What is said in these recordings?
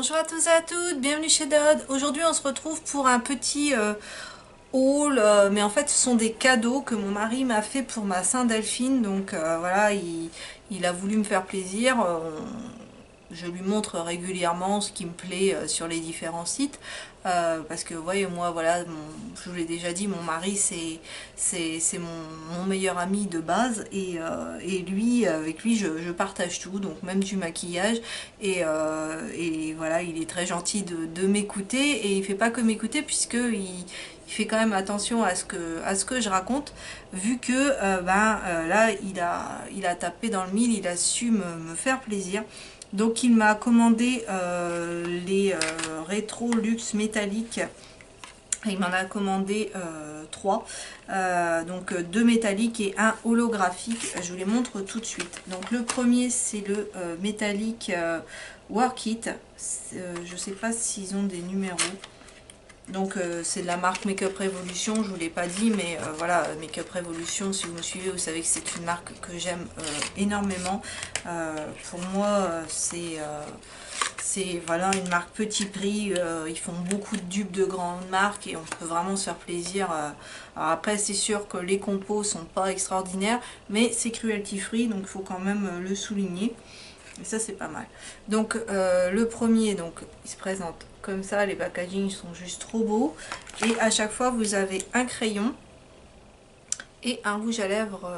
Bonjour à tous et à toutes, bienvenue chez Dodd. Aujourd'hui on se retrouve pour un petit haul, mais en fait ce sont des cadeaux que mon mari m'a fait pour ma Saint-Delphine. Donc voilà, il a voulu me faire plaisir. Je lui montre régulièrement ce qui me plaît sur les différents sites. Parce que voyez, moi voilà, je vous l'ai déjà dit, mon mari c'est mon meilleur ami de base, et lui, avec lui je partage tout, donc même du maquillage, et voilà, il est très gentil de m'écouter, et il fait pas que m'écouter, puisque il fait quand même attention à ce que je raconte, vu que là il a tapé dans le mille, il a su me faire plaisir. Donc il m'a commandé les rétro luxe métalliques. Il m'en a commandé 3, donc 2 métalliques et un holographique. Je vous les montre tout de suite. Donc le premier c'est le métallique Work It. Je sais pas s'ils ont des numéros. Donc c'est de la marque Make-up Revolution, je vous l'ai pas dit, mais voilà, Make-up Revolution, si vous me suivez, vous savez que c'est une marque que j'aime énormément. Pour moi, c'est voilà, une marque petit prix. Ils font beaucoup de dupes de grandes marques et on peut vraiment se faire plaisir. Alors après, c'est sûr que les compos sont pas extraordinaires, mais c'est cruelty free, donc il faut quand même le souligner. Et ça c'est pas mal. Donc le premier, donc il se présente comme ça, les packaging sont juste trop beaux. Et à chaque fois vous avez un crayon et un rouge à lèvres.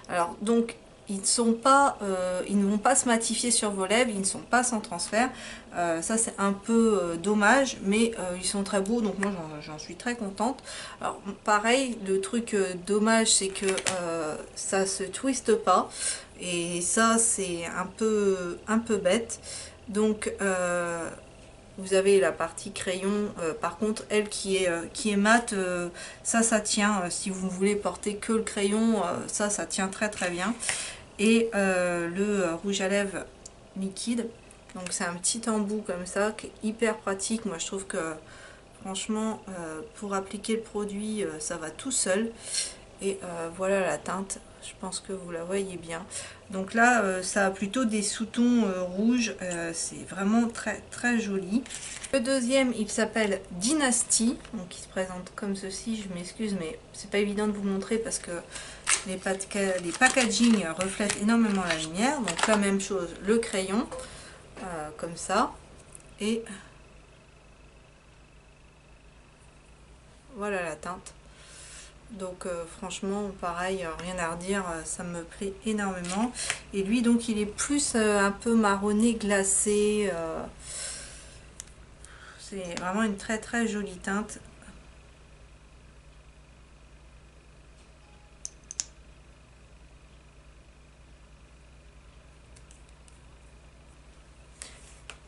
Alors donc ils ne vont pas se matifier sur vos lèvres, ils ne sont pas sans transfert. Ça c'est un peu dommage, mais ils sont très beaux, donc moi j'en suis très contente. Alors pareil, le truc dommage c'est que ça se twiste pas, et ça c'est un peu bête. Donc vous avez la partie crayon, par contre elle qui est mate, ça tient. Si vous voulez porter que le crayon, ça tient très très bien. Et le rouge à lèvres liquide, donc c'est un petit embout comme ça qui est hyper pratique. Moi je trouve que franchement pour appliquer le produit ça va tout seul. Et voilà la teinte, je pense que vous la voyez bien. Donc là ça a plutôt des sous-tons rouges, c'est vraiment très très joli. Le deuxième il s'appelle Dynasty, donc il se présente comme ceci. Je m'excuse mais c'est pas évident de vous montrer parce que les packaging reflètent énormément la lumière. Donc la même chose, le crayon comme ça, et voilà la teinte. Donc franchement pareil, rien à redire, ça me plaît énormément. Et lui donc il est plus un peu marronné glacé, c'est vraiment une très très jolie teinte.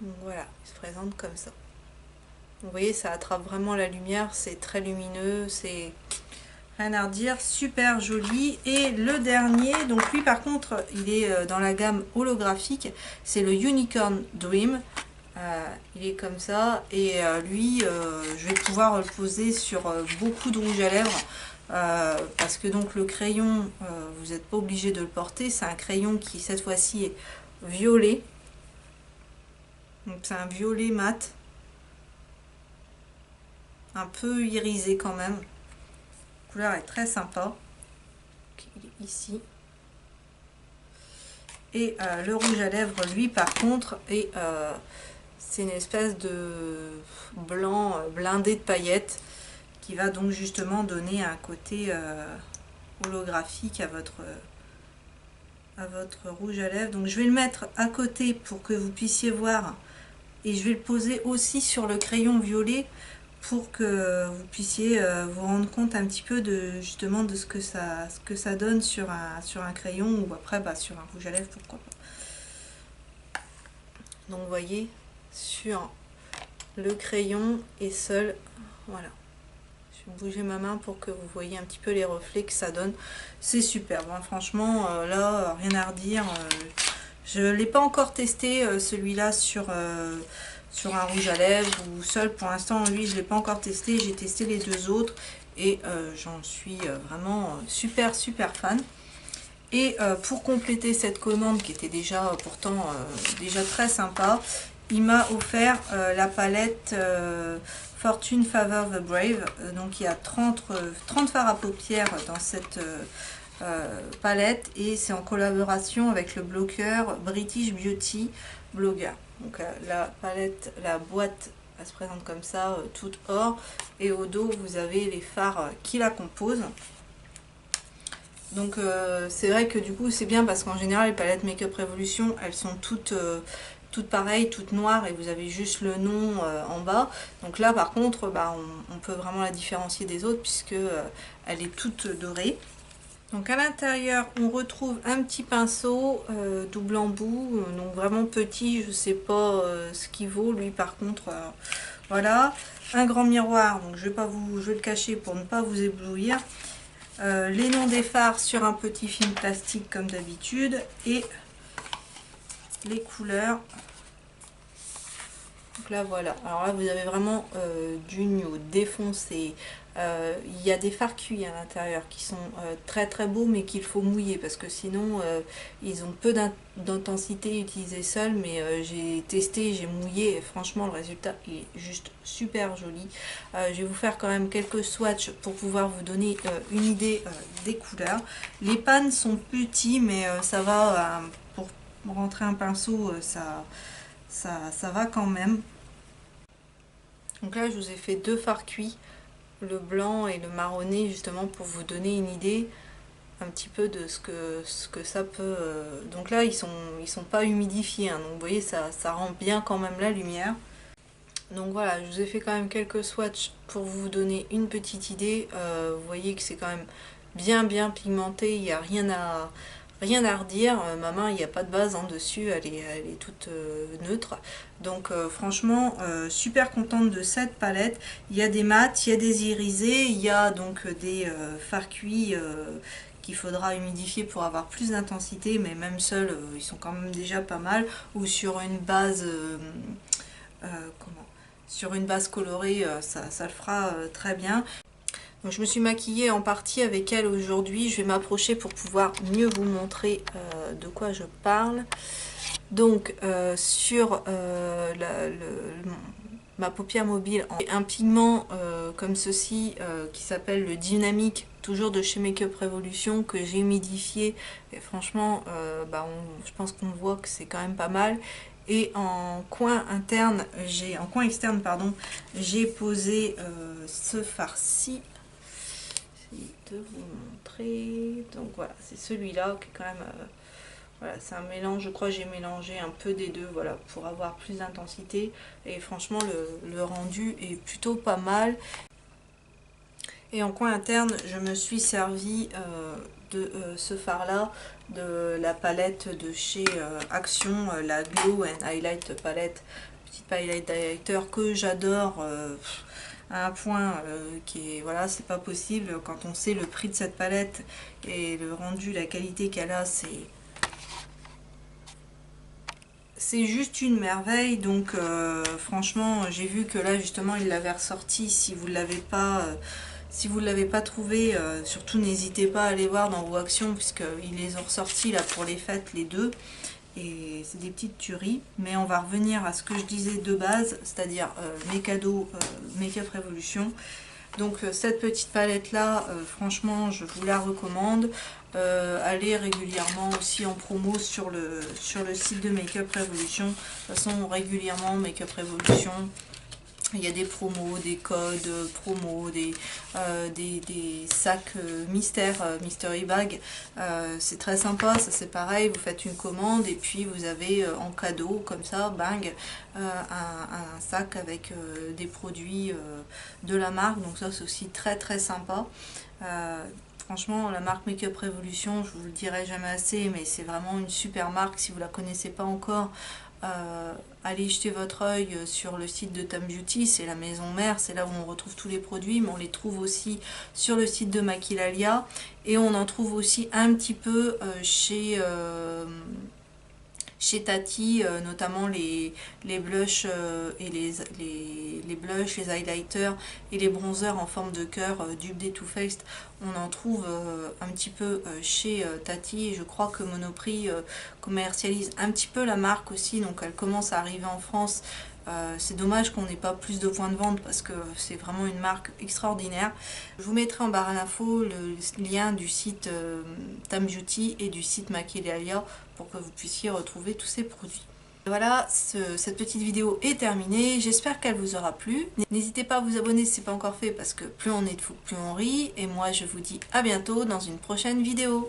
Donc voilà, il se présente comme ça. Vous voyez, ça attrape vraiment la lumière, c'est très lumineux, c'est rien à redire, super joli. Et le dernier, donc lui par contre il est dans la gamme holographique, c'est le Unicorn Dream. Il est comme ça, et lui je vais pouvoir le poser sur beaucoup de rouge à lèvres, parce que donc le crayon vous n'êtes pas obligé de le porter, c'est un crayon qui cette fois-ci est violet, donc c'est un violet mat, un peu irisé quand même. La couleur est très sympa. Il est ici. Et le rouge à lèvres lui par contre est c'est une espèce de blanc blindé de paillettes, qui va donc justement donner un côté holographique à votre rouge à lèvres. Donc je vais le mettre à côté pour que vous puissiez voir, et je vais le poser aussi sur le crayon violet pour que vous puissiez vous rendre compte un petit peu de justement de ce que ça donne sur un crayon, ou après sur un rouge à lèvres, pourquoi pas. Donc vous voyez, sur le crayon et seul, voilà, je vais bouger ma main pour que vous voyez un petit peu les reflets que ça donne. C'est superbe, hein. Franchement là rien à redire. Je ne l'ai pas encore testé celui-là sur un rouge à lèvres ou seul pour l'instant. Lui je ne l'ai pas encore testé, j'ai testé les deux autres, et j'en suis vraiment super fan. Et pour compléter cette commande qui était déjà pourtant déjà très sympa, il m'a offert la palette Fortune Favor the Brave. Donc il y a 30 fards à paupières dans cette palette et c'est en collaboration avec le blogueur British Beauty Blogger. Donc la palette, la boîte, elle se présente comme ça, toute or, et au dos vous avez les fards qui la composent. Donc c'est vrai que du coup c'est bien parce qu'en général les palettes Makeup Revolution elles sont toutes pareilles, toutes noires, et vous avez juste le nom en bas. Donc là par contre bah, on peut vraiment la différencier des autres puisque elle est toute dorée. Donc à l'intérieur on retrouve un petit pinceau double embout, donc vraiment petit, je sais pas ce qu'il vaut lui par contre. Voilà, un grand miroir, donc je vais le cacher pour ne pas vous éblouir. Les noms des fards sur un petit film plastique comme d'habitude et les couleurs. Donc là voilà, alors là vous avez vraiment du nude défoncé. Il y a des fards cuits à l'intérieur qui sont très très beaux mais qu'il faut mouiller parce que sinon ils ont peu d'intensité utilisés seuls, mais j'ai testé, j'ai mouillé et franchement le résultat est juste super joli. Je vais vous faire quand même quelques swatchs pour pouvoir vous donner une idée des couleurs. Les pans sont petits mais ça va, pour rentrer un pinceau ça va quand même. Donc là je vous ai fait deux fards cuits, le blanc et le marronné, justement pour vous donner une idée un petit peu de ce que ça peut. Donc là ils sont pas humidifiés, hein, donc vous voyez ça rend bien quand même la lumière. Donc voilà, je vous ai fait quand même quelques swatchs pour vous donner une petite idée. Vous voyez que c'est quand même bien pigmenté, il n'y a rien à redire. Ma main, il n'y a pas de base en dessus, elle est toute neutre. Donc franchement, super contente de cette palette. Il y a des mats, il y a des irisés, il y a donc des fards cuits qu'il faudra humidifier pour avoir plus d'intensité, mais même seuls, ils sont quand même déjà pas mal. Ou sur une base... sur une base colorée, ça le fera très bien. Donc je me suis maquillée en partie avec elle aujourd'hui. Je vais m'approcher pour pouvoir mieux vous montrer de quoi je parle. Donc sur ma paupière mobile, un pigment comme ceci qui s'appelle le Dynamique, toujours de chez Makeup Revolution, que j'ai humidifié. Et franchement, je pense qu'on voit que c'est quand même pas mal. Et en coin externe, pardon, j'ai posé ce fard-ci. De vous montrer. Donc voilà, c'est celui-là qui est quand même voilà, c'est un mélange, je crois que j'ai mélangé un peu des deux, voilà, pour avoir plus d'intensité, et franchement le rendu est plutôt pas mal. Et en coin interne je me suis servi de ce fard là, de la palette de chez Action, la Glow and Highlight palette, petite palette highlighter que j'adore à un point qui est, voilà, c'est pas possible quand on sait le prix de cette palette et le rendu, la qualité qu'elle a, c'est juste une merveille. Donc franchement j'ai vu que là justement il l'avait ressorti. Si vous ne l'avez pas trouvé, surtout n'hésitez pas à aller voir dans vos actions puisqu'ils les ont ressortis là pour les fêtes les deux. Et c'est des petites tueries, mais on va revenir à ce que je disais de base, c'est-à-dire mes cadeaux Makeup Revolution. Donc cette petite palette là, franchement je vous la recommande. Allez régulièrement aussi en promo sur le site de Makeup Revolution. De toute façon régulièrement Makeup Revolution, il y a des promos, des codes promos, des sacs mystères, mystery bag. C'est très sympa, ça c'est pareil, vous faites une commande et puis vous avez en cadeau, comme ça, bang, un sac avec des produits de la marque. Donc ça c'est aussi très sympa. Franchement, la marque Makeup Revolution, je vous le dirai jamais assez, mais c'est vraiment une super marque. Si vous la connaissez pas encore, allez jeter votre œil sur le site de Tam Beauty, c'est la maison mère, c'est là où on retrouve tous les produits, mais on les trouve aussi sur le site de Maquillalia, et on en trouve aussi un petit peu chez chez Tati, notamment les blushs et les blushs, les highlighters et les bronzers en forme de cœur dupe des Too Faced. On en trouve un petit peu chez Tati, et je crois que Monoprix commercialise un petit peu la marque aussi, donc elle commence à arriver en France. C'est dommage qu'on n'ait pas plus de points de vente parce que c'est vraiment une marque extraordinaire. Je vous mettrai en barre à l'info le lien du site Tam Beauty et du site Maquillalia pour que vous puissiez retrouver tous ces produits. Voilà, cette petite vidéo est terminée, j'espère qu'elle vous aura plu. N'hésitez pas à vous abonner si ce n'est pas encore fait parce que plus on est de fou, plus on rit. Et moi je vous dis à bientôt dans une prochaine vidéo.